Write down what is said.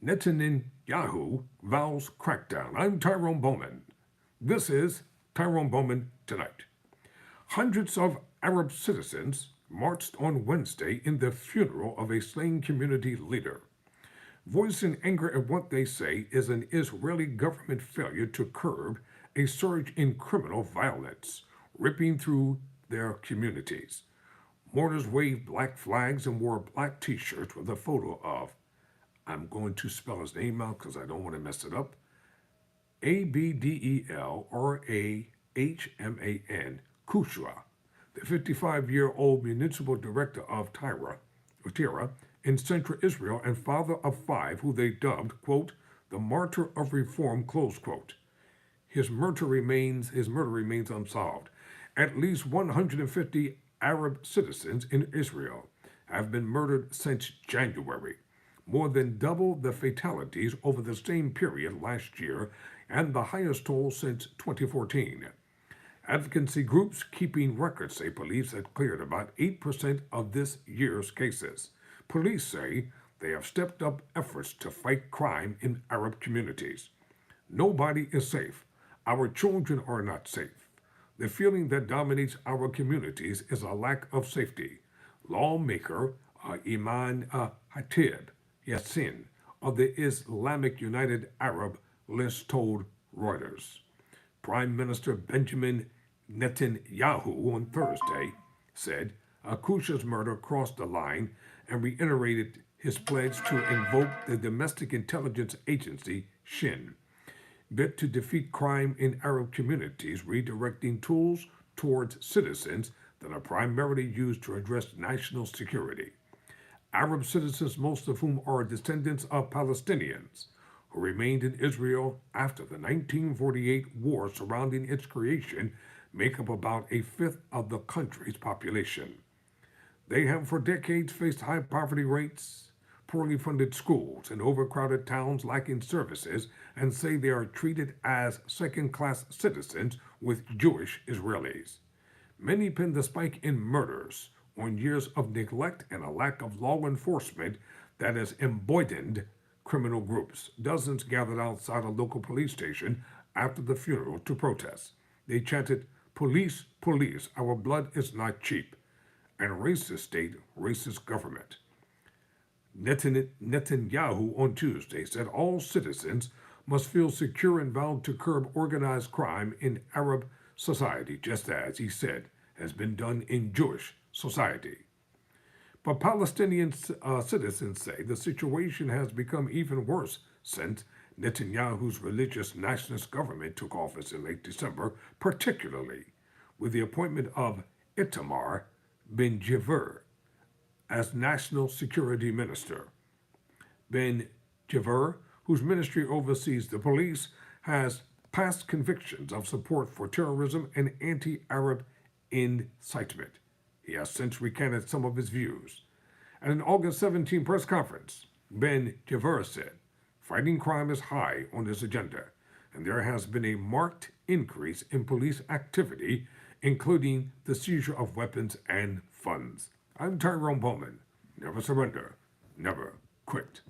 Netanyahu vows crackdown. I'm Tyrone Bowman. This is Tyrone Bowman Tonight. Hundreds of Arab citizens marched on Wednesday in the funeral of a slain community leader, voicing anger at what they say is an Israeli government failure to curb a surge in criminal violence, ripping through their communities. Mourners waved black flags and wore black t-shirts with a photo of, I'm going to spell his name out because I don't want to mess it up, Abdelrahman, Kushra, the 55-year-old municipal director of Tyre in central Israel and father of 5 who they dubbed, quote, the martyr of reform, close quote. His murder remains unsolved. At least 150 Arab citizens in Israel have been murdered since January, more than double the fatalities over the same period last year and the highest toll since 2014. Advocacy groups keeping records say police had cleared about 8% of this year's cases. Police say they have stepped up efforts to fight crime in Arab communities. Nobody is safe. Our children are not safe. The feeling that dominates our communities is a lack of safety. Lawmaker Iman Hatib Yassin of the Islamic United Arab List told Reuters. Prime Minister Benjamin Netanyahu on Thursday said Akusha's murder crossed the line and reiterated his pledge to invoke the Domestic Intelligence Agency, Shin, bid to defeat crime in Arab communities, redirecting tools towards citizens that are primarily used to address national security. Arab citizens, most of whom are descendants of Palestinians, who remained in Israel after the 1948 war surrounding its creation, make up about a fifth of the country's population. They have for decades faced high poverty rates, poorly funded schools, and overcrowded towns lacking services, and say they are treated as second-class citizens with Jewish Israelis. Many pin the spike in murders on years of neglect and a lack of law enforcement that has emboldened criminal groups. Dozens gathered outside a local police station after the funeral to protest. They chanted, "Police, police, our blood is not cheap," and racist state, racist government. Netanyahu on Tuesday said all citizens must feel secure and vowed to curb organized crime in Arab society, just as, he said, has been done in Jewish society. But Palestinian citizens say the situation has become even worse since Netanyahu's religious nationalist government took office in late December, particularly with the appointment of Itamar Ben-Gvir as National Security Minister. Ben-Gvir, whose ministry oversees the police, has past convictions of support for terrorism and anti-Arab incitement. He has since recanted some of his views. At an August 17 press conference, Ben-Gvir said, fighting crime is high on his agenda, and there has been a marked increase in police activity, including the seizure of weapons and funds. I'm Tyrone Bowman. Never surrender, never quit.